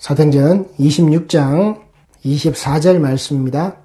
사도행전 26장 24절 말씀입니다.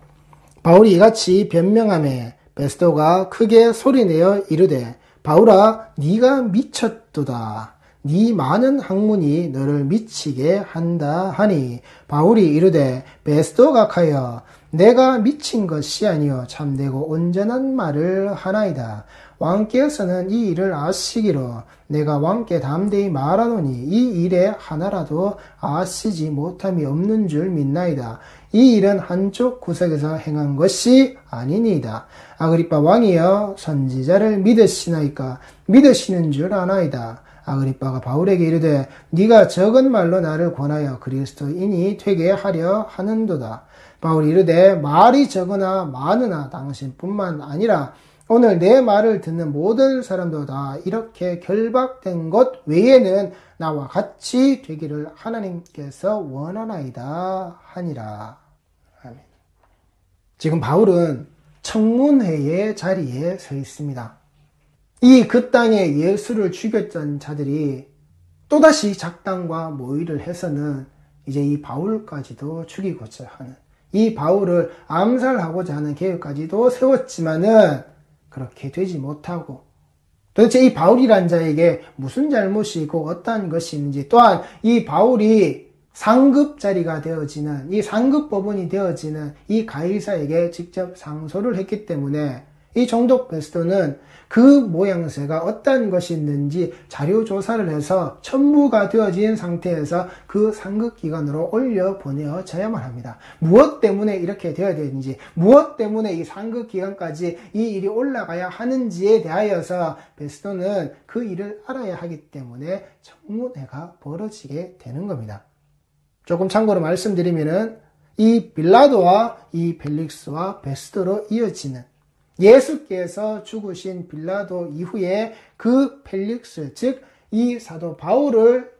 바울이 이같이 변명하매 베스도가 크게 소리내어 이르되 바울아 네가 미쳤도다. 네 많은 학문이 너를 미치게 한다 하니 바울이 이르되 베스도가 가여 내가 미친 것이 아니요 참되고 온전한 말을 하나이다. 왕께서는 이 일을 아시기로 내가 왕께 담대히 말하노니 이 일에 하나라도 아시지 못함이 없는 줄 믿나이다. 이 일은 한쪽 구석에서 행한 것이 아니니이다. 아그리빠 왕이여 선지자를 믿으시나이까? 믿으시는 줄 아나이다. 아그리빠가 바울에게 이르되 네가 적은 말로 나를 권하여 그리스도인이 되게 하려 하는도다. 바울이 이르되 말이 적으나 많으나 당신뿐만 아니라 오늘 내 말을 듣는 모든 사람도 다 이렇게 결박된 것 외에는 나와 같이 되기를 하나님께서 원하나이다 하니라. 아멘. 지금 바울은 청문회의 자리에 서 있습니다. 그 땅에 예수를 죽였던 자들이 또다시 작당과 모의를 해서는 이제 이 바울까지도 죽이고자 하는, 이 바울을 암살하고자 하는 계획까지도 세웠지만은 그렇게 되지 못하고, 도대체 이 바울이란 자에게 무슨 잘못이 있고 어떠한 것이 있는지, 또한 이 바울이 상급자리가 되어지는, 이 상급법원이 되어지는 이 가이사에게 직접 상소를 했기 때문에 이 총독 베스도는 그 모양새가 어떤 것이 있는지 자료 조사를 해서 첩무가 되어진 상태에서 그 상급기관으로 올려 보내어져야만 합니다. 무엇 때문에 이렇게 되어야 되는지, 무엇 때문에 이 상급기관까지 이 일이 올라가야 하는지에 대하여서 베스도는 그 일을 알아야 하기 때문에 청문회가 벌어지게 되는 겁니다. 조금 참고로 말씀드리면은 이 빌라도와 이 펠릭스와 베스도로 이어지는, 예수께서 죽으신 빌라도 이후에 그 펠릭스, 즉 이 사도 바울을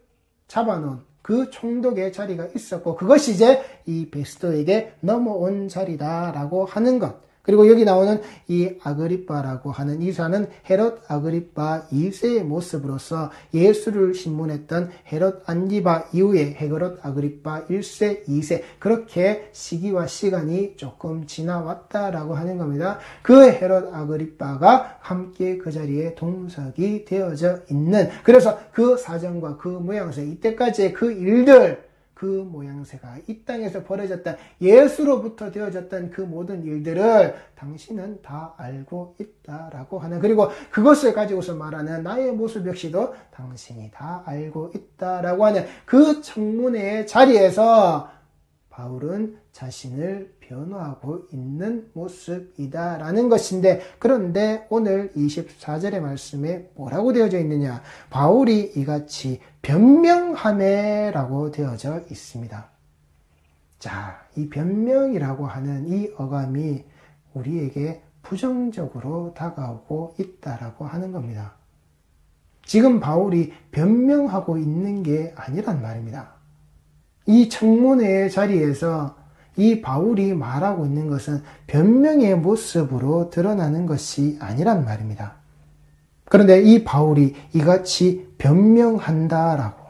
잡아놓은 그 총독의 자리가 있었고, 그것이 이제 이 베스도에게 넘어온 자리다라고 하는 것. 그리고 여기 나오는 이 아그리빠라고 하는 이사는 헤롯 아그리빠 2세의 모습으로서 예수를 신문했던 헤롯 안디바 이후에 헤롯 아그리빠 1세, 2세, 그렇게 시기와 시간이 조금 지나왔다라고 하는 겁니다. 그 헤롯 아그리빠가 함께 그 자리에 동석이 되어져 있는, 그래서 그 사정과 그 모양새, 이때까지의 그 일들, 그 모양새가 이 땅에서 벌어졌던, 예수로부터 되어졌던 그 모든 일들을 당신은 다 알고 있다라고 하는, 그리고 그것을 가지고서 말하는 나의 모습 역시도 당신이 다 알고 있다라고 하는 그 청문회의 자리에서 바울은 자신을 변호하고 있는 모습이다라는 것인데, 그런데 오늘 24절의 말씀에 뭐라고 되어져 있느냐? 바울이 이같이 변명하매라고 되어져 있습니다. 자, 이 변명이라고 하는 이 어감이 우리에게 부정적으로 다가오고 있다라고 하는 겁니다. 지금 바울이 변명하고 있는 게 아니란 말입니다. 이 청문회의 자리에서 이 바울이 말하고 있는 것은 변명의 모습으로 드러나는 것이 아니란 말입니다. 그런데 이 바울이 이같이 변명한다라고,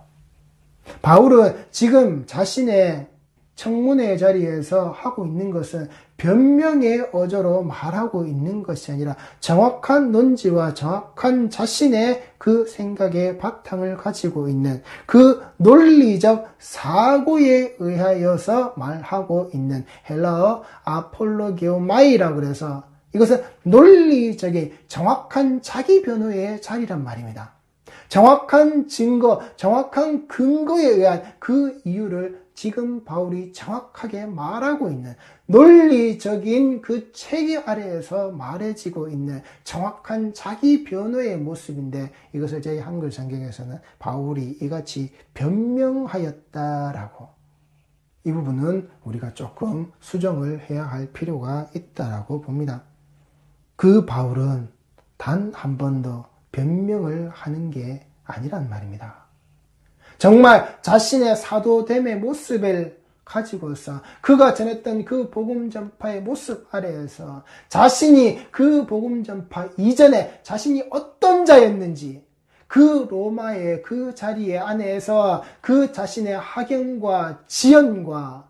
바울은 지금 자신의 청문회의 자리에서 하고 있는 것은 변명의 어조로 말하고 있는 것이 아니라 정확한 논지와 정확한 자신의 그 생각의 바탕을 가지고 있는 그 논리적 사고에 의하여서 말하고 있는, 헬라어 아폴로게오마이라고 그래서 이것은 논리적인 정확한 자기 변호의 자리란 말입니다. 정확한 증거, 정확한 근거에 의한 그 이유를 지금 바울이 정확하게 말하고 있는, 논리적인 그 체계 아래에서 말해지고 있는 정확한 자기 변호의 모습인데, 이것을 저희 한글 성경에서는 바울이 이같이 변명하였다라고, 이 부분은 우리가 조금 수정을 해야 할 필요가 있다라고 봅니다. 그 바울은 단 한 번도 변명을 하는 게 아니란 말입니다. 정말 자신의 사도됨의 모습을 가지고서 그가 전했던 그 복음 전파의 모습 아래에서 자신이 그 복음 전파 이전에 자신이 어떤 자였는지, 그 로마의 그 자리에 안에서 그 자신의 학연과 지연과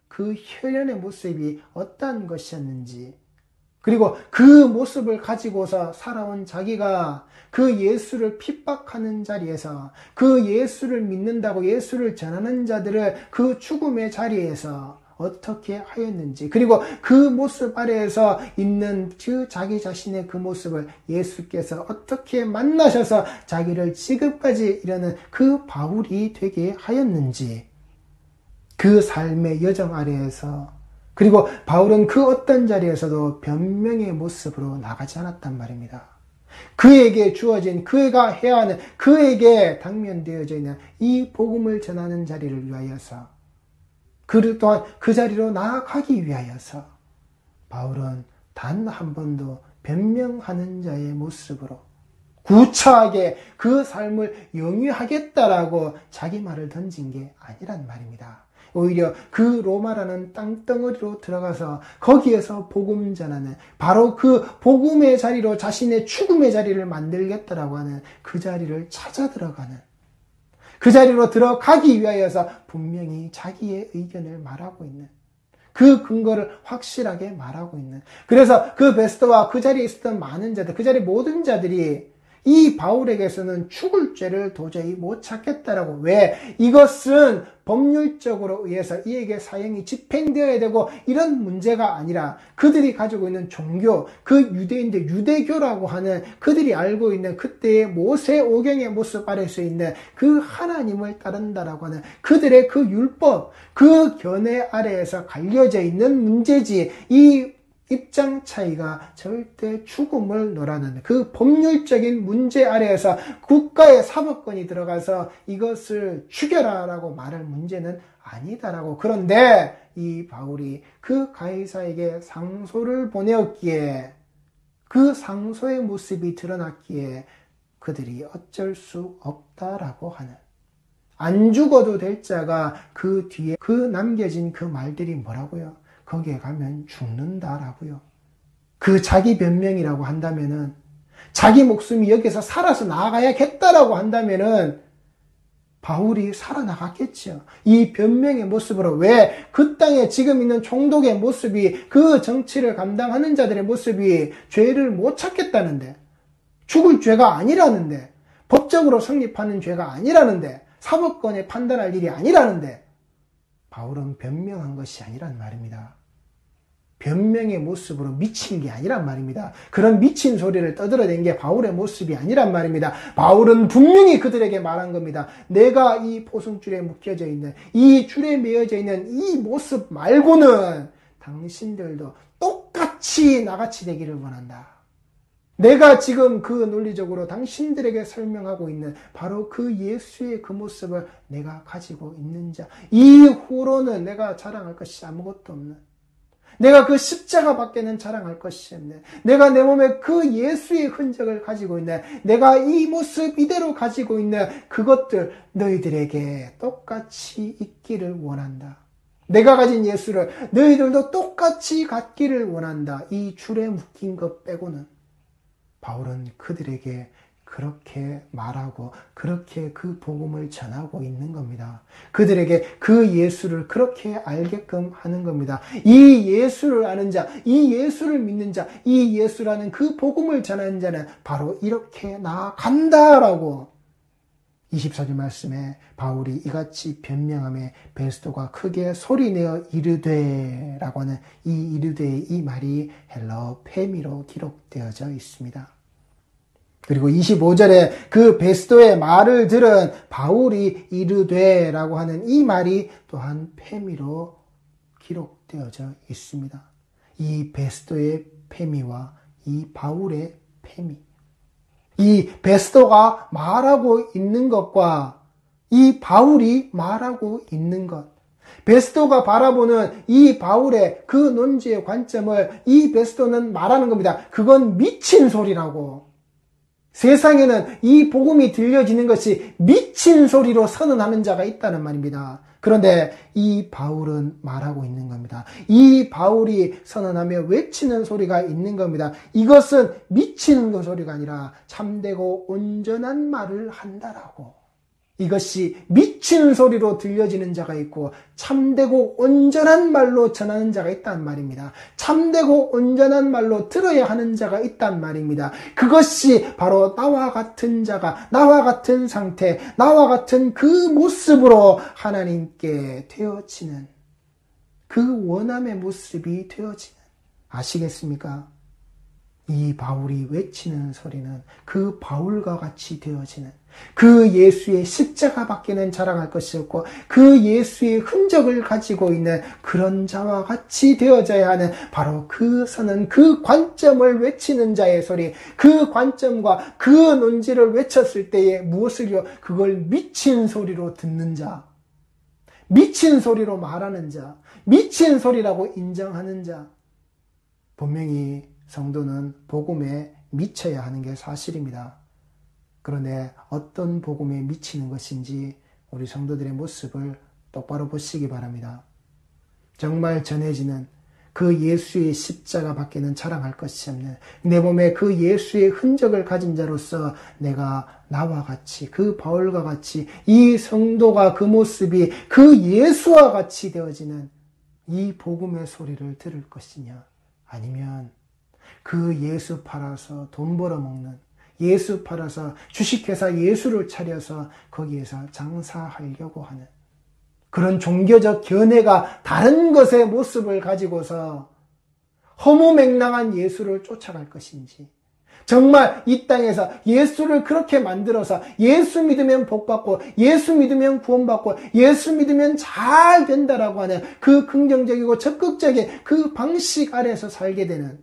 그 혈연의 모습이 어떠한 것이었는지, 그리고 그 모습을 가지고서 살아온 자기가 그 예수를 핍박하는 자리에서, 그 예수를 믿는다고 예수를 전하는 자들을 그 죽음의 자리에서 어떻게 하였는지, 그리고 그 모습 아래에서 있는 그 자기 자신의 그 모습을 예수께서 어떻게 만나셔서 자기를 지금까지 이르는 그 바울이 되게 하였는지, 그 삶의 여정 아래에서, 그리고 바울은 그 어떤 자리에서도 변명의 모습으로 나가지 않았단 말입니다. 그에게 주어진, 그가 해야 하는, 그에게 당면되어져 있는 이 복음을 전하는 자리를 위하여서, 그 또한 그 자리로 나아가기 위하여서 바울은 단 한 번도 변명하는 자의 모습으로 구차하게 그 삶을 영위하겠다라고 자기 말을 던진 게 아니란 말입니다. 오히려 그 로마라는 땅덩어리로 들어가서 거기에서 복음 전하는, 바로 그 복음의 자리로 자신의 죽음의 자리를 만들겠다라고 하는 그 자리를 찾아 들어가는, 그 자리로 들어가기 위하여서 분명히 자기의 의견을 말하고 있는, 그 근거를 확실하게 말하고 있는, 그래서 그 베스토와 그 자리에 있었던 많은 자들, 그 자리 모든 자들이 이 바울에게서는 죽을 죄를 도저히 못 찾겠다라고. 왜? 이것은 법률적으로 의해서 이에게 사형이 집행되어야 되고 이런 문제가 아니라 그들이 가지고 있는 종교, 그 유대인들, 유대교라고 하는 그들이 알고 있는 그때의 모세오경의 모습 아래서 있는 그 하나님을 따른다라고 하는 그들의 그 율법, 그 견해 아래에서 갈려져 있는 문제지, 이 입장 차이가 절대 죽음을 노라는 그 법률적인 문제 아래에서 국가의 사법권이 들어가서 이것을 죽여라라고 말할 문제는 아니다라고. 그런데 이 바울이 그 가이사에게 상소를 보내었기에, 그 상소의 모습이 드러났기에 그들이 어쩔 수 없다라고 하는, 안 죽어도 될 자가 그 뒤에 그 남겨진 그 말들이 뭐라고요? 거기에 가면 죽는다라고요. 그 자기 변명이라고 한다면은, 자기 목숨이 여기서 살아서 나아가야겠다라고 한다면은 바울이 살아나갔겠죠. 이 변명의 모습으로. 왜? 그 땅에 지금 있는 총독의 모습이, 그 정치를 감당하는 자들의 모습이 죄를 못 찾겠다는데, 죽을 죄가 아니라는데, 법적으로 성립하는 죄가 아니라는데, 사법권에 판단할 일이 아니라는데 바울은 변명한 것이 아니란 말입니다. 변명의 모습으로 미친 게 아니란 말입니다. 그런 미친 소리를 떠들어댄 게 바울의 모습이 아니란 말입니다. 바울은 분명히 그들에게 말한 겁니다. 내가 이 포승줄에 묶여져 있는, 이 줄에 매어져 있는 이 모습 말고는 당신들도 똑같이 나같이 되기를 원한다. 내가 지금 그 논리적으로 당신들에게 설명하고 있는 바로 그 예수의 그 모습을 내가 가지고 있는 자, 이후로는 내가 자랑할 것이 아무것도 없는, 내가 그 십자가 밖에는 자랑할 것이 없네, 내가 내 몸에 그 예수의 흔적을 가지고 있네, 내가 이 모습 이대로 가지고 있는 그것들 너희들에게 똑같이 있기를 원한다. 내가 가진 예수를 너희들도 똑같이 갖기를 원한다. 이 줄에 묶인 것 빼고는. 바울은 그들에게 그렇게 말하고 그렇게 그 복음을 전하고 있는 겁니다. 그들에게 그 예수를 그렇게 알게끔 하는 겁니다. 이 예수를 아는 자, 이 예수를 믿는 자, 이 예수라는 그 복음을 전하는 자는 바로 이렇게 나아간다라고 24절 말씀에 바울이 이같이 변명하며 베스토가 크게 소리내어 이르되 라고 하는 이 이르되의 이 말이 헬라어 페미로 기록되어져 있습니다. 그리고 25절에 그 베스토의 말을 들은 바울이 이르되 라고 하는 이 말이 또한 페미로 기록되어져 있습니다. 이 베스토의 페미와 이 바울의 페미, 이 베스토가 말하고 있는 것과 이 바울이 말하고 있는 것, 베스토가 바라보는 이 바울의 그 논지의 관점을 이 베스토는 말하는 겁니다. 그건 미친 소리라고. 세상에는 이 복음이 들려지는 것이 미친 소리로 선언하는 자가 있다는 말입니다. 그런데 이 바울은 말하고 있는 겁니다. 이 바울이 선언하며 외치는 소리가 있는 겁니다. 이것은 미치는 그 소리가 아니라 참되고 온전한 말을 한다라고. 이것이 미치는 소리로 들려지는 자가 있고 참되고 온전한 말로 전하는 자가 있단 말입니다. 참되고 온전한 말로 들어야 하는 자가 있단 말입니다. 그것이 바로 나와 같은 자가, 나와 같은 상태, 나와 같은 그 모습으로 하나님께 되어지는, 그 원함의 모습이 되어지는, 아시겠습니까? 이 바울이 외치는 소리는 그 바울과 같이 되어지는, 그 예수의 십자가 밖에는 자랑할 것이 없고 그 예수의 흔적을 가지고 있는 그런 자와 같이 되어져야 하는, 바로 그 선은, 그 관점을 외치는 자의 소리, 그 관점과 그 논지를 외쳤을 때에 무엇을요? 그걸 미친 소리로 듣는 자, 미친 소리로 말하는 자, 미친 소리라고 인정하는 자. 분명히 성도는 복음에 미쳐야 하는 게 사실입니다. 그런데 어떤 복음에 미치는 것인지 우리 성도들의 모습을 똑바로 보시기 바랍니다. 정말 전해지는 그 예수의 십자가 밖에는 자랑할 것이 없는, 내 몸에 그 예수의 흔적을 가진 자로서 내가 나와 같이, 그 바울과 같이, 이 성도가 그 모습이 그 예수와 같이 되어지는 이 복음의 소리를 들을 것이냐, 아니면 그 예수 팔아서 돈 벌어먹는, 예수 팔아서 주식회사 예수를 차려서 거기에서 장사하려고 하는 그런 종교적 견해가 다른 것의 모습을 가지고서 허무맹랑한 예수를 쫓아갈 것인지, 정말 이 땅에서 예수를 그렇게 만들어서 예수 믿으면 복받고 예수 믿으면 구원받고 예수 믿으면 잘 된다라고 하는 그 긍정적이고 적극적인 그 방식 아래에서 살게 되는,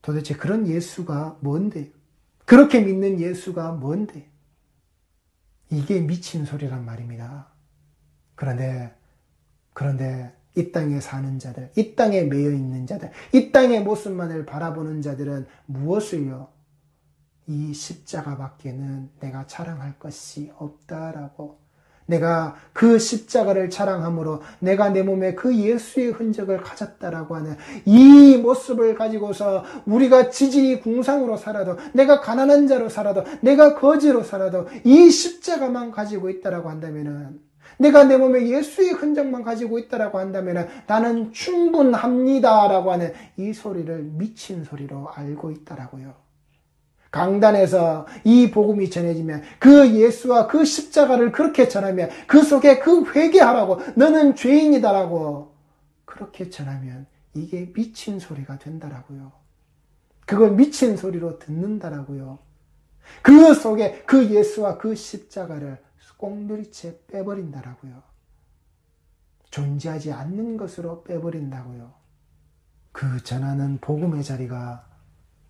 도대체 그런 예수가 뭔데요? 그렇게 믿는 예수가 뭔데? 이게 미친 소리란 말입니다. 그런데 이 땅에 사는 자들, 이 땅에 매여 있는 자들, 이 땅의 모습만을 바라보는 자들은 무엇을요? 이 십자가 밖에는 내가 자랑할 것이 없다라고, 내가 그 십자가를 자랑함으로 내가 내 몸에 그 예수의 흔적을 가졌다라고 하는 이 모습을 가지고서 우리가 지지리 궁상으로 살아도, 내가 가난한 자로 살아도, 내가 거지로 살아도 이 십자가만 가지고 있다라고 한다면은, 내가 내 몸에 예수의 흔적만 가지고 있다라고 한다면은 나는 충분합니다라고 하는 이 소리를 미친 소리로 알고 있다라고요. 강단에서 이 복음이 전해지면 그 예수와 그 십자가를 그렇게 전하면, 그 속에 그 회개하라고, 너는 죄인이다라고 그렇게 전하면 이게 미친 소리가 된다라고요. 그걸 미친 소리로 듣는다라고요. 그 속에 그 예수와 그 십자가를 꽁두리째 빼버린다라고요. 존재하지 않는 것으로 빼버린다고요. 그 전하는 복음의 자리가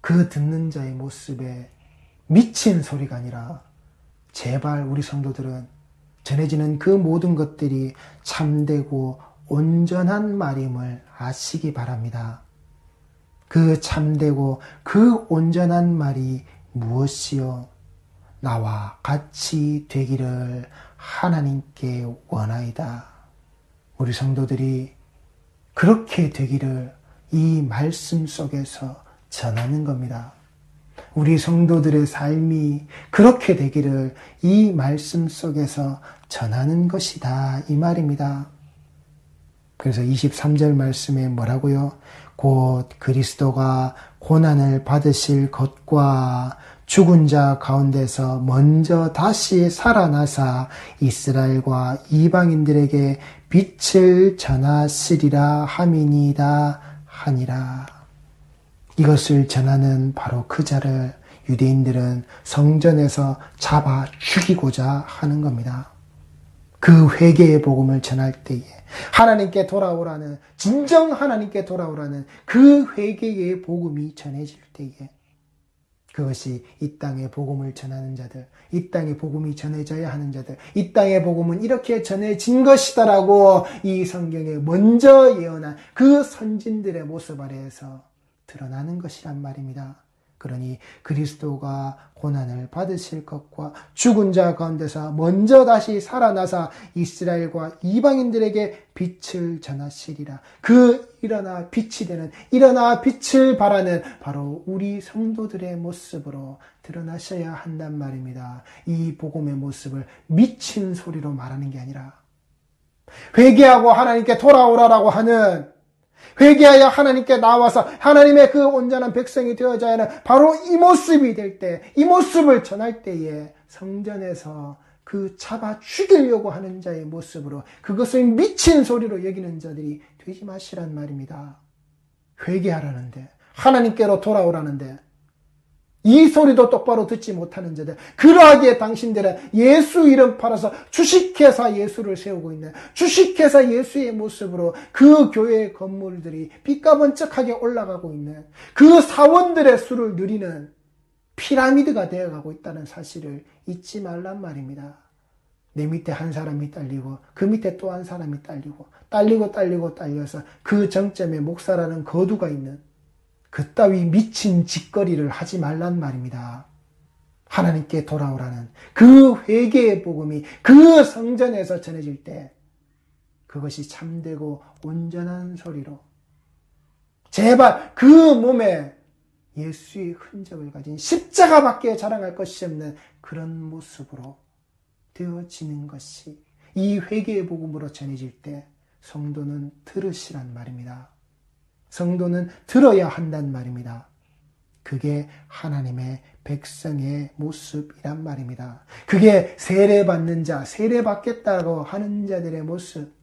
그 듣는 자의 모습에 미친 소리가 아니라, 제발 우리 성도들은 전해지는 그 모든 것들이 참되고 온전한 말임을 아시기 바랍니다. 그 참되고 그 온전한 말이 무엇이요? 나와 같이 되기를 하나님께 원하이다. 우리 성도들이 그렇게 되기를 이 말씀 속에서 전하는 겁니다. 우리 성도들의 삶이 그렇게 되기를 이 말씀 속에서 전하는 것이다, 이 말입니다. 그래서 23절 말씀에 뭐라고요? 곧 그리스도가 고난을 받으실 것과 죽은 자 가운데서 먼저 다시 살아나사 이스라엘과 이방인들에게 빛을 전하시리라 함이니이다 하니라. 이것을 전하는 바로 그 자를 유대인들은 성전에서 잡아 죽이고자 하는 겁니다. 그 회개의 복음을 전할 때에 하나님께 돌아오라는, 진정 하나님께 돌아오라는 그 회개의 복음이 전해질 때에, 그것이 이 땅의 복음을 전하는 자들, 이 땅의 복음이 전해져야 하는 자들, 이 땅의 복음은 이렇게 전해진 것이다라고 이 성경에 먼저 예언한 그 선진들의 모습 아래에서 드러나는 것이란 말입니다. 그러니 그리스도가 고난을 받으실 것과 죽은 자 가운데서 먼저 다시 살아나사 이스라엘과 이방인들에게 빛을 전하시리라. 그 일어나 빛이 되는, 일어나 빛을 발하는 바로 우리 성도들의 모습으로 드러나셔야 한단 말입니다. 이 복음의 모습을 미친 소리로 말하는 게 아니라 회개하고 하나님께 돌아오라라고 하는, 회개하여 하나님께 나와서 하나님의 그 온전한 백성이 되어져야 하는 바로 이 모습이 될 때, 이 모습을 전할 때에 성전에서 그 잡아 죽이려고 하는 자의 모습으로, 그것을 미친 소리로 여기는 자들이 되지 마시란 말입니다. 회개하라는데, 하나님께로 돌아오라는데 이 소리도 똑바로 듣지 못하는 자들, 그러하기에 당신들은 예수 이름 팔아서 주식회사 예수를 세우고 있는, 주식회사 예수의 모습으로 그 교회의 건물들이 삐까번쩍하게 올라가고 있는, 그 사원들의 수를 누리는 피라미드가 되어가고 있다는 사실을 잊지 말란 말입니다. 내 밑에 한 사람이 딸리고 그 밑에 또 한 사람이 딸려서 그 정점에 목사라는 거두가 있는 그따위 미친 짓거리를 하지 말란 말입니다. 하나님께 돌아오라는 그 회개의 복음이 그 성전에서 전해질 때 그것이 참되고 온전한 소리로, 제발 그 몸에 예수의 흔적을 가진 십자가밖에 자랑할 것이 없는 그런 모습으로 되어지는 것이 이 회개의 복음으로 전해질 때 성도는 들으시란 말입니다. 성도는 들어야 한단 말입니다. 그게 하나님의 백성의 모습이란 말입니다. 그게 세례받는 자, 세례받겠다고 하는 자들의 모습,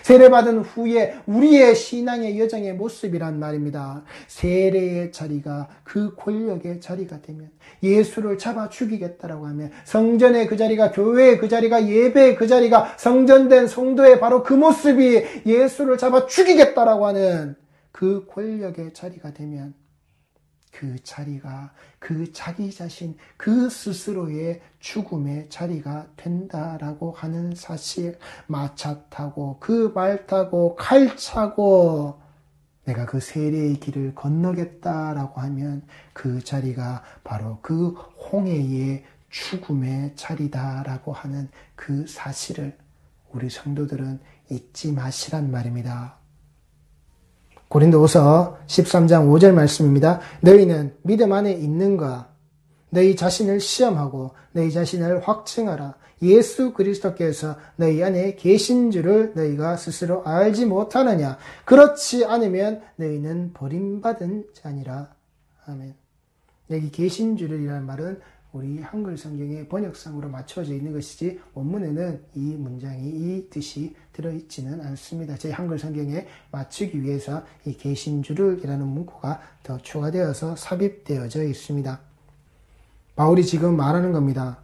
세례받은 후에 우리의 신앙의 여정의 모습이란 말입니다. 세례의 자리가 그 권력의 자리가 되면, 예수를 잡아 죽이겠다라고 하면 성전의 그 자리가, 교회의 그 자리가, 예배의 그 자리가, 성전된 성도의 바로 그 모습이 예수를 잡아 죽이겠다라고 하는 그 권력의 자리가 되면 그 자리가 그 자기 자신, 그 스스로의 죽음의 자리가 된다라고 하는 사실, 마차 타고 그 말 타고 칼 차고 내가 그 세례의 길을 건너겠다라고 하면 그 자리가 바로 그 홍해의 죽음의 자리다라고 하는 그 사실을 우리 성도들은 잊지 마시란 말입니다. 고린도후서 13장 5절 말씀입니다. 너희는 믿음 안에 있는가? 너희 자신을 시험하고 너희 자신을 확증하라. 예수 그리스도께서 너희 안에 계신 줄을 너희가 스스로 알지 못하느냐? 그렇지 않으면 너희는 버림받은 자니라. 아멘. 여기 계신 줄이라는 말은 우리 한글 성경의 번역상으로 맞춰져 있는 것이지 원문에는 이 문장이 이 뜻이 들어있지는 않습니다. 제 한글 성경에 맞추기 위해서 이 계신 줄이라는 문구가 더 추가되어서 삽입되어져 있습니다. 바울이 지금 말하는 겁니다.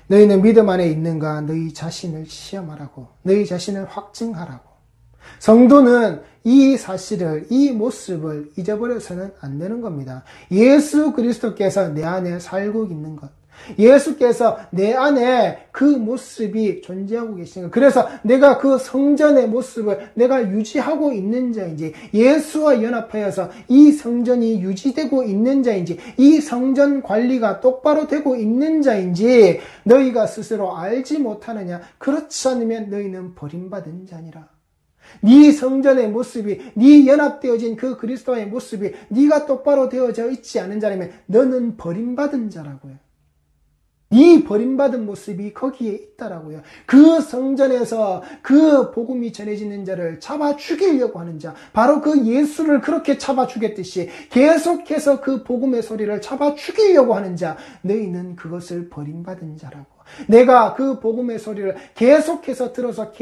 너희는 믿음 안에 있는가? 너희 자신을 시험하라고, 너희 자신을 확증하라고. 성도는 이 사실을, 이 모습을 잊어버려서는 안 되는 겁니다. 예수 그리스도께서 내 안에 살고 있는 것, 예수께서 내 안에 그 모습이 존재하고 계시는 것, 그래서 내가 그 성전의 모습을 내가 유지하고 있는 자인지, 예수와 연합하여서 이 성전이 유지되고 있는 자인지, 이 성전 관리가 똑바로 되고 있는 자인지 너희가 스스로 알지 못하느냐? 그렇지 않으면 너희는 버림받은 자니라. 네 성전의 모습이, 네 연합되어진 그 그리스도의 모습이 네가 똑바로 되어져 있지 않은 자라면 너는 버림받은 자라고요. 이 버림받은 모습이 거기에 있다라고요. 그 성전에서 그 복음이 전해지는 자를 잡아 죽이려고 하는 자, 바로 그 예수를 그렇게 잡아 죽였듯이 계속해서 그 복음의 소리를 잡아 죽이려고 하는 자, 너희는 그것을 버림받은 자라고. 내가 그 복음의 소리를 계속해서 들어서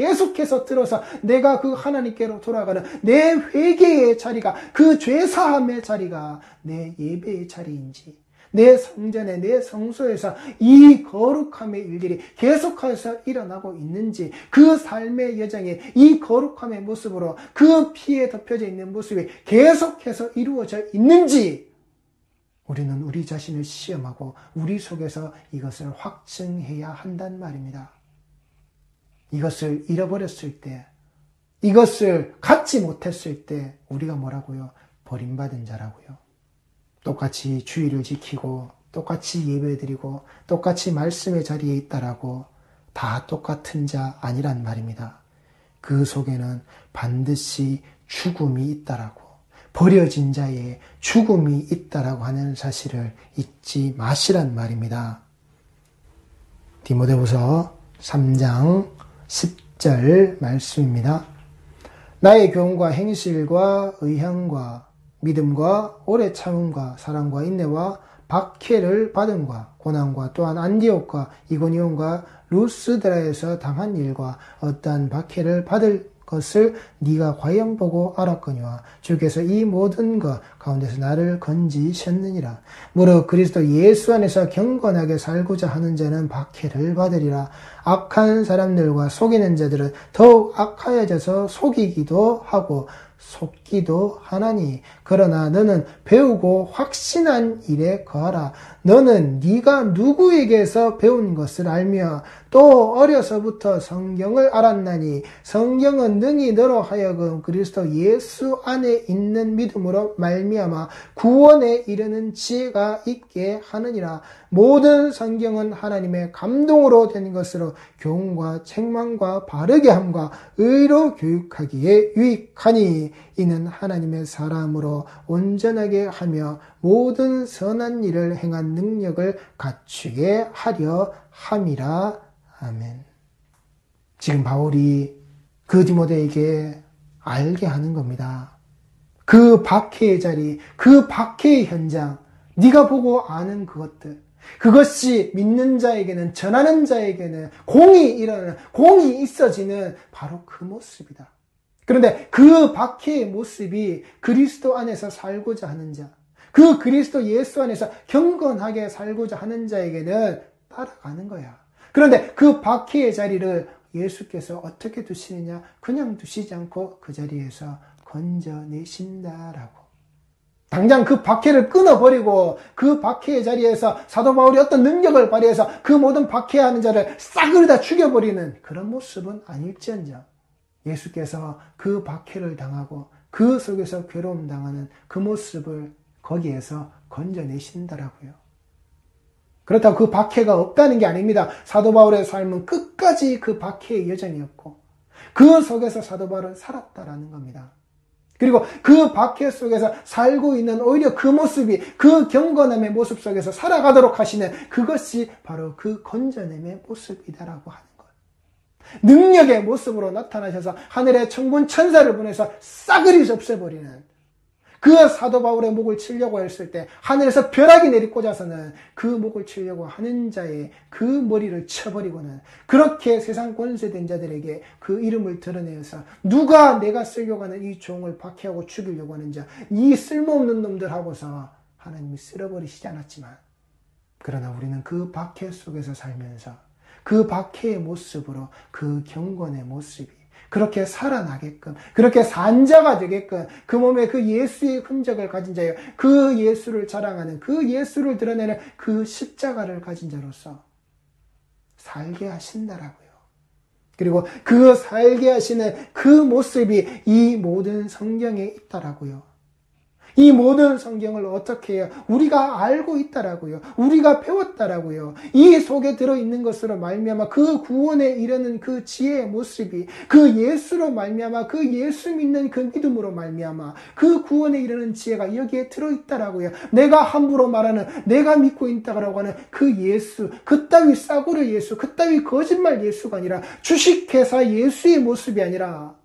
내가 그 하나님께로 돌아가는 내 회개의 자리가, 그 죄사함의 자리가 내 예배의 자리인지, 내 성전에, 내 성소에서 이 거룩함의 일들이 계속해서 일어나고 있는지, 그 삶의 여정에 이 거룩함의 모습으로 그 피에 덮여져 있는 모습이 계속해서 이루어져 있는지, 우리는 우리 자신을 시험하고 우리 속에서 이것을 확증해야 한단 말입니다. 이것을 잃어버렸을 때, 이것을 갖지 못했을 때 우리가 뭐라고요? 버림받은 자라고요. 똑같이 주의를 지키고 똑같이 예배드리고 똑같이 말씀의 자리에 있다라고 다 똑같은 자 아니란 말입니다. 그 속에는 반드시 죽음이 있다라고, 버려진 자의 죽음이 있다라고 하는 사실을 잊지 마시란 말입니다. 디모데후서 3장 10절 말씀입니다. 나의 교훈과 행실과 의향과 믿음과 오래 참음과 사랑과 인내와 박해를 받음과 고난과 또한 안디옥과 이고니온과 루스드라에서 당한 일과 어떠한 박해를 받을 것을 네가 과연 보고 알았거니와 주께서 이 모든 것 가운데서 나를 건지셨느니라. 무릇 그리스도 예수 안에서 경건하게 살고자 하는 자는 박해를 받으리라. 악한 사람들과 속이는 자들은 더욱 악하여져서 속이기도 하고 속기도 하나니, 그러나 너는 배우고 확신한 일에 거하라. 너는 네가 누구에게서 배운 것을 알며 또 어려서부터 성경을 알았나니 성경은 능히 너로 하여금 그리스도 예수 안에 있는 믿음으로 말미암아 구원에 이르는 지혜가 있게 하느니라. 모든 성경은 하나님의 감동으로 된 것으로 교훈과 책망과 바르게 함과 의로 교육하기에 유익하니 이는 하나님의 사람으로 온전하게 하며 모든 선한 일을 행한 능력을 갖추게 하려 함이라. 아멘. 지금 바울이 그 디모데에게 알게 하는 겁니다. 그 박해의 자리, 그 박해의 현장, 네가 보고 아는 그것들, 그것이 믿는 자에게는, 전하는 자에게는 공이 일어나는, 공이 있어지는 바로 그 모습이다. 그런데 그 박해의 모습이 그리스도 안에서 살고자 하는 자, 그 그리스도 예수 안에서 경건하게 살고자 하는 자에게는 따라가는 거야. 그런데 그 박해의 자리를 예수께서 어떻게 두시느냐? 그냥 두시지 않고 그 자리에서 건져내신다라고. 당장 그 박해를 끊어버리고 그 박해의 자리에서 사도 바울이 어떤 능력을 발휘해서 그 모든 박해하는 자를 싸그리 다 죽여버리는 그런 모습은 아닐지언정 예수께서 그 박해를 당하고 그 속에서 괴로움 당하는 그 모습을 거기에서 건져내신다라고요. 그렇다고 그 박해가 없다는 게 아닙니다. 사도 바울의 삶은 끝까지 그 박해의 여정이었고 그 속에서 사도 바울은 살았다라는 겁니다. 그리고 그 박해 속에서 살고 있는 오히려 그 모습이 그 경건함의 모습 속에서 살아가도록 하시는 그것이 바로 그 건져냄의 모습이다라고 하는 것. 능력의 모습으로 나타나셔서 하늘의 천군 천사를 보내서 싸그리 없애버리는 그 사도 바울의 목을 치려고 했을 때 하늘에서 벼락이 내리꽂아서는 그 목을 치려고 하는 자의 그 머리를 쳐버리고는 그렇게 세상 권세된 자들에게 그 이름을 드러내어서 누가 내가 쓰려고 하는 이 종을 박해하고 죽이려고 하는 자, 이 쓸모없는 놈들 하고서 하나님이 쓸어버리시지 않았지만 그러나 우리는 그 박해 속에서 살면서 그 박해의 모습으로 그 경건의 모습이 그렇게 살아나게끔, 그렇게 산자가 되게끔 그 몸에 그 예수의 흔적을 가진 자예요. 그 예수를 자랑하는, 그 예수를 드러내는 그 십자가를 가진 자로서 살게 하신다라고요. 그리고 그 살게 하시는 그 모습이 이 모든 성경에 있다라고요. 이 모든 성경을 어떻게 해요? 우리가 알고 있다라고요. 우리가 배웠다라고요. 이 속에 들어있는 것으로 말미암아 그 구원에 이르는 그 지혜의 모습이 그 예수로 말미암아 그 예수 믿는 그 믿음으로 말미암아 그 구원에 이르는 지혜가 여기에 들어있다라고요. 내가 함부로 말하는 내가 믿고 있다라고 하는 그 예수, 그따위 싸구려 예수, 그따위 거짓말 예수가 아니라 주식회사 예수의 모습이 아니라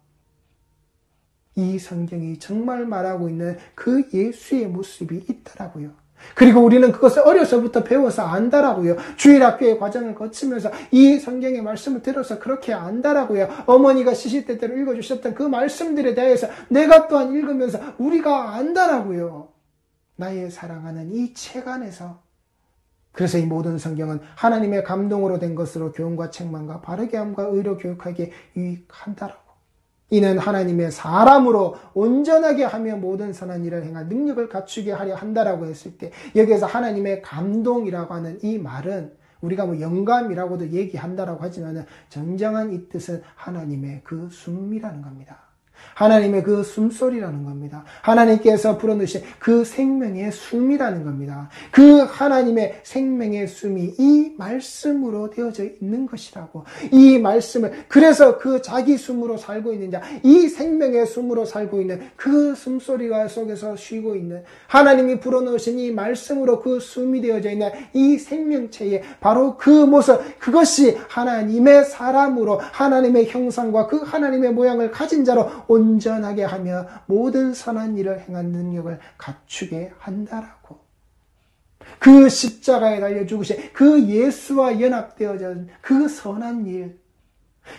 이 성경이 정말 말하고 있는 그 예수의 모습이 있다라고요. 그리고 우리는 그것을 어려서부터 배워서 안다라고요. 주일학교의 과정을 거치면서 이 성경의 말씀을 들어서 그렇게 안다라고요. 어머니가 시시때때로 읽어주셨던 그 말씀들에 대해서 내가 또한 읽으면서 우리가 안다라고요. 나의 사랑하는 이 책 안에서. 그래서 이 모든 성경은 하나님의 감동으로 된 것으로 교훈과 책망과 바르게 함과 의로 교육하기에 유익한다라고. 이는 하나님의 사람으로 온전하게 하며 모든 선한 일을 행할 능력을 갖추게 하려 한다라고 했을 때 여기에서 하나님의 감동이라고 하는 이 말은 우리가 뭐 영감이라고도 얘기한다라고 하지만 정정한 이 뜻은 하나님의 그 숨이라는 겁니다. 하나님의 그 숨소리라는 겁니다. 하나님께서 불어넣으신 그 생명의 숨이라는 겁니다. 그 하나님의 생명의 숨이 이 말씀으로 되어져 있는 것이라고. 이 말씀을, 그래서 그 자기 숨으로 살고 있는 자, 이 생명의 숨으로 살고 있는 그 숨소리가 속에서 쉬고 있는 하나님이 불어넣으신 이 말씀으로 그 숨이 되어져 있는 이 생명체의 바로 그 모습, 그것이 하나님의 사람으로 하나님의 형상과 그 하나님의 모양을 가진 자로 온전하게 하며 모든 선한 일을 행한 능력을 갖추게 한다라고. 그 십자가에 달려 죽으신 그 예수와 연합되어져 그 선한 일,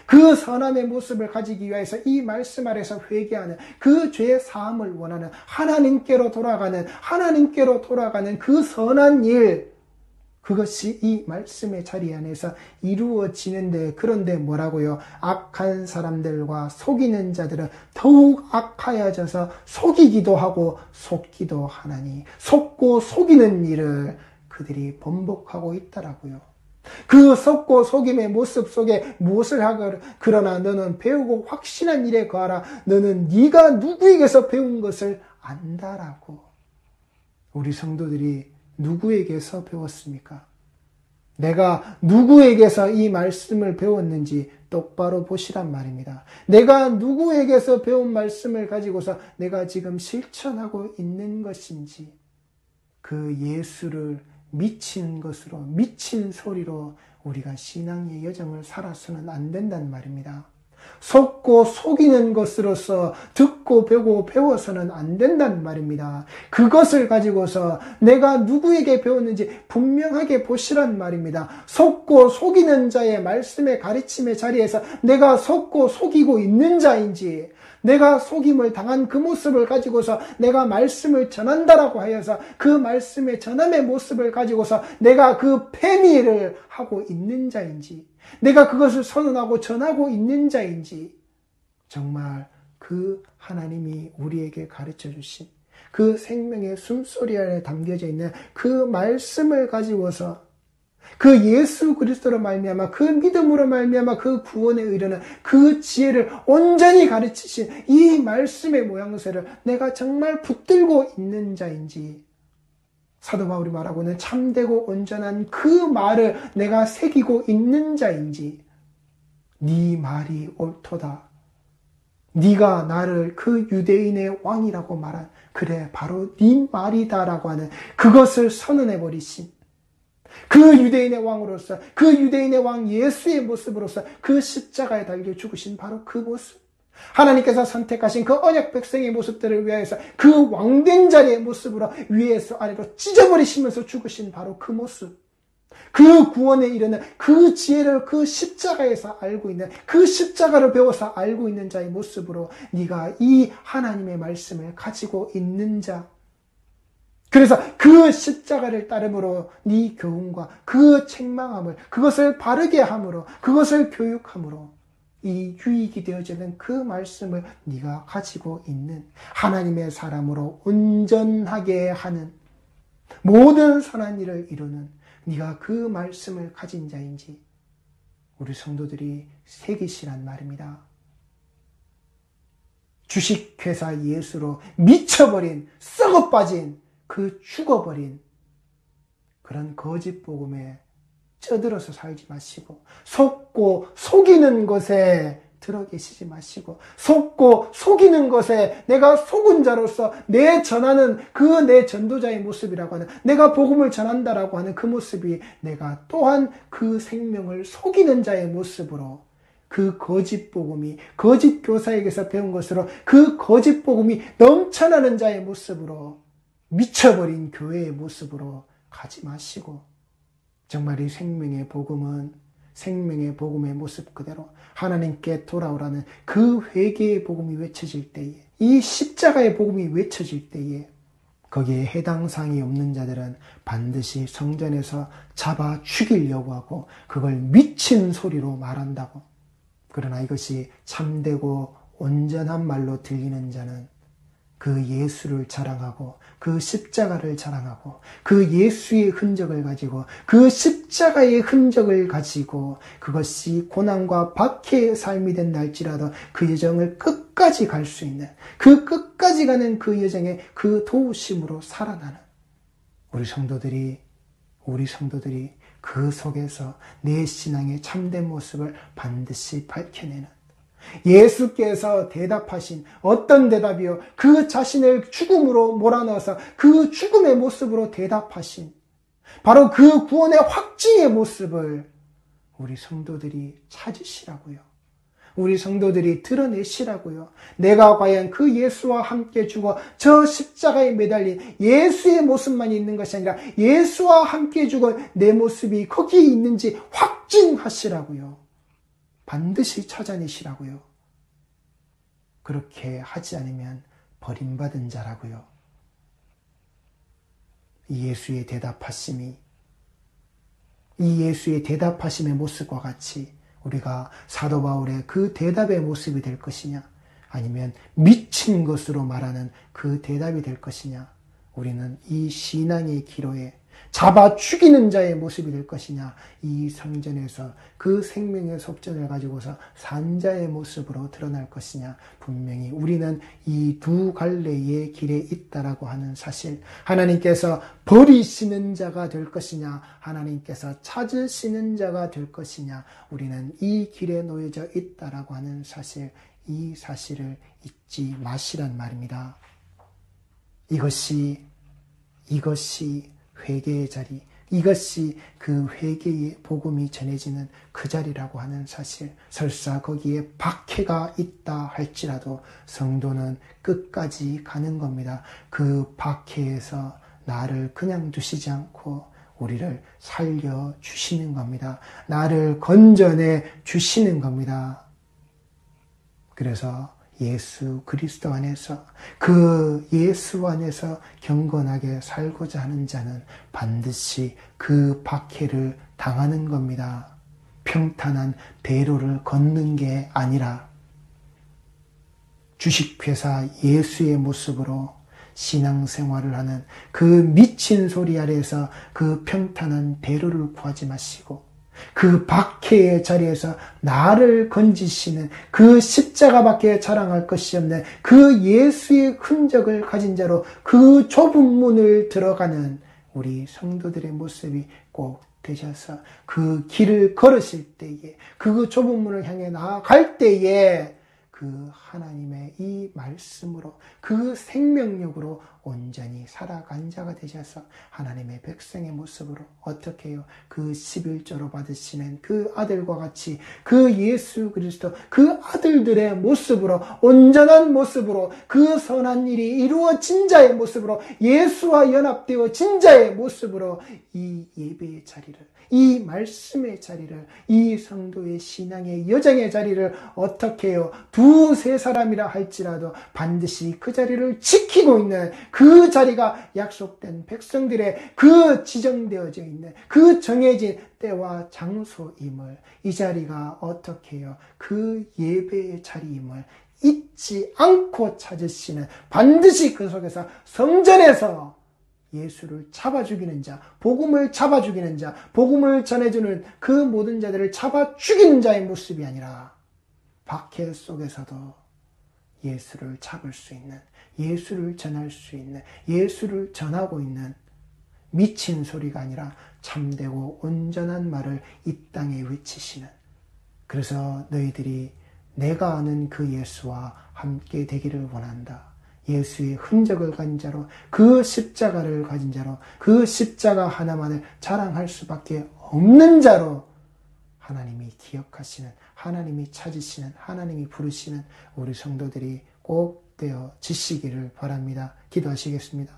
그 선함의 모습을 가지기 위해서 이 말씀 아래서 회개하는 그 죄 사함을 원하는 하나님께로 돌아가는 그 선한 일, 그것이 이 말씀의 자리 안에서 이루어지는데, 그런데 뭐라고요? 악한 사람들과 속이는 자들은 더욱 악하여져서 속이기도 하고 속기도 하나니, 속고 속이는 일을 그들이 번복하고 있다라고요. 그 속고 속임의 모습 속에 무엇을 하거나, 그러나 너는 배우고 확신한 일에 거하라. 너는 네가 누구에게서 배운 것을 안다라고. 우리 성도들이 누구에게서 배웠습니까? 내가 누구에게서 이 말씀을 배웠는지 똑바로 보시란 말입니다. 내가 누구에게서 배운 말씀을 가지고서 내가 지금 실천하고 있는 것인지, 그 예수를 미친 것으로, 미친 소리로 우리가 신앙의 여정을 살아서는 안 된단 말입니다. 속고 속이는 것으로서 듣고 배우고 배워서는 안 된단 말입니다. 그것을 가지고서 내가 누구에게 배웠는지 분명하게 보시란 말입니다. 속고 속이는 자의 말씀의 가르침의 자리에서 내가 속고 속이고 있는 자인지, 내가 속임을 당한 그 모습을 가지고서 내가 말씀을 전한다라고 하여서 그 말씀의 전함의 모습을 가지고서 내가 그 패미를 하고 있는 자인지, 내가 그것을 선언하고 전하고 있는 자인지, 정말 그 하나님이 우리에게 가르쳐 주신 그 생명의 숨소리 안에 담겨져 있는 그 말씀을 가지고서 그 예수 그리스도로 말미암아 그 믿음으로 말미암아 그 구원에 이르는 그 지혜를 온전히 가르치신 이 말씀의 모양새를 내가 정말 붙들고 있는 자인지, 사도 바울이 말하고는 참되고 온전한 그 말을 내가 새기고 있는 자인지, 네 말이 옳도다, 네가 나를 그 유대인의 왕이라고 말한, 그래 바로 네 말이다라고 하는 그것을 선언해버리신 그 유대인의 왕으로서, 그 유대인의 왕 예수의 모습으로서 그 십자가에 달려 죽으신 바로 그 모습, 하나님께서 선택하신 그 언약 백성의 모습들을 위하여서 그 왕된 자리의 모습으로 위에서 아래로 찢어버리시면서 죽으신 바로 그 모습, 그 구원에 이르는 그 지혜를 그 십자가에서 알고 있는, 그 십자가를 배워서 알고 있는 자의 모습으로 네가 이 하나님의 말씀을 가지고 있는 자, 그래서 그 십자가를 따름으로 네 교훈과 그 책망함을, 그것을 바르게 함으로, 그것을 교육함으로 이 유익이 되어지는 그 말씀을 네가 가지고 있는 하나님의 사람으로 온전하게 하는, 모든 선한 일을 이루는 네가 그 말씀을 가진 자인지 우리 성도들이 새기시란 말입니다. 주식회사 예수로 미쳐버린, 썩어빠진, 그 죽어버린 그런 거짓 복음에 쪄들어서 살지 마시고, 속고 속이는 것에 들어 계시지 마시고, 속고 속이는 것에 내가 속은 자로서 내 전하는 그 내 전도자의 모습이라고 하는, 내가 복음을 전한다라고 하는 그 모습이 내가 또한 그 생명을 속이는 자의 모습으로, 그 거짓 복음이 거짓 교사에게서 배운 것으로 그 거짓 복음이 넘쳐나는 자의 모습으로, 미쳐버린 교회의 모습으로 가지 마시고, 정말 이 생명의 복음은 생명의 복음의 모습 그대로 하나님께 돌아오라는 그 회개의 복음이 외쳐질 때에, 이 십자가의 복음이 외쳐질 때에 거기에 해당 사항이 없는 자들은 반드시 성전에서 잡아 죽이려고 하고 그걸 미친 소리로 말한다고. 그러나 이것이 참되고 온전한 말로 들리는 자는 그 예수를 자랑하고 그 십자가를 자랑하고 그 예수의 흔적을 가지고 그 십자가의 흔적을 가지고 그것이 고난과 박해의 삶이 된날지라도 그 여정을 끝까지 갈 수 있는 그 끝까지 가는 그 여정의 그 도우심으로 살아나는 우리 성도들이 그 속에서 내 신앙의 참된 모습을 반드시 밝혀내는 예수께서 대답하신 어떤 대답이요? 그 자신을 죽음으로 몰아넣어서 그 죽음의 모습으로 대답하신 바로 그 구원의 확증의 모습을 우리 성도들이 찾으시라고요. 우리 성도들이 드러내시라고요. 내가 과연 그 예수와 함께 죽어 저 십자가에 매달린 예수의 모습만 있는 것이 아니라 예수와 함께 죽어 내 모습이 거기에 있는지 확증하시라고요. 반드시 찾아내시라고요. 그렇게 하지 않으면 버림받은 자라고요. 이 예수의 대답하심의 모습과 같이 우리가 사도 바울의 그 대답의 모습이 될 것이냐, 아니면 미친 것으로 말하는 그 대답이 될 것이냐, 우리는 이 신앙의 기로에 잡아 죽이는 자의 모습이 될 것이냐, 이 성전에서 그 생명의 속전을 가지고서 산 자의 모습으로 드러날 것이냐, 분명히 우리는 이 두 갈래의 길에 있다라고 하는 사실, 하나님께서 버리시는 자가 될 것이냐, 하나님께서 찾으시는 자가 될 것이냐, 우리는 이 길에 놓여져 있다라고 하는 사실, 이 사실을 잊지 마시란 말입니다. 이것이 회개의 자리, 이것이 그 회개의 복음이 전해지는 그 자리라고 하는 사실, 설사 거기에 박해가 있다 할지라도 성도는 끝까지 가는 겁니다. 그 박해에서 나를 그냥 두시지 않고 우리를 살려주시는 겁니다. 나를 건져내 주시는 겁니다. 그래서 예수 그리스도 안에서, 그 예수 안에서 경건하게 살고자 하는 자는 반드시 그 박해를 당하는 겁니다. 평탄한 대로를 걷는 게 아니라 주식회사 예수의 모습으로 신앙생활을 하는 그 미친 소리 아래에서 그 평탄한 대로를 구하지 마시고, 그 박해의 자리에서 나를 건지시는 그 십자가밖에 자랑할 것이 없는 그 예수의 흔적을 가진 자로 그 좁은 문을 들어가는 우리 성도들의 모습이 꼭 되셔서 그 길을 걸으실 때에, 그 좁은 문을 향해 나아갈 때에 그 하나님의 이 말씀으로, 그 생명력으로 온전히 살아간 자가 되셔서 하나님의 백성의 모습으로, 어떻게 해요? 그 11조로 받으시는 그 아들과 같이 그 예수 그리스도, 그 아들들의 모습으로, 온전한 모습으로, 그 선한 일이 이루어진 자의 모습으로, 예수와 연합되어진 자의 모습으로 이 예배의 자리를, 이 말씀의 자리를, 이 성도의 신앙의 여정의 자리를 어떻게 해요? 두세 사람이라 할지라도 반드시 그 자리를 지키고 있는, 그 자리가 약속된 백성들의 그 지정되어져 있는 그 정해진 때와 장소임을, 이 자리가 어떻게 해요? 그 예배의 자리임을 잊지 않고 찾으시는, 반드시 그 속에서 성전에서 예수를 잡아 죽이는 자, 복음을 잡아 죽이는 자, 복음을 전해주는 그 모든 자들을 잡아 죽이는 자의 모습이 아니라 박해 속에서도 예수를 잡을 수 있는, 예수를 전할 수 있는, 예수를 전하고 있는, 미친 소리가 아니라 참되고 온전한 말을 이 땅에 외치시는, 그래서 너희들이 내가 아는 그 예수와 함께 되기를 원한다. 예수의 흔적을 가진 자로, 그 십자가를 가진 자로, 그 십자가 하나만을 자랑할 수밖에 없는 자로 하나님이 기억하시는, 하나님이 찾으시는, 하나님이 부르시는 우리 성도들이 꼭 되어 지시기를 바랍니다. 기도하시겠습니다.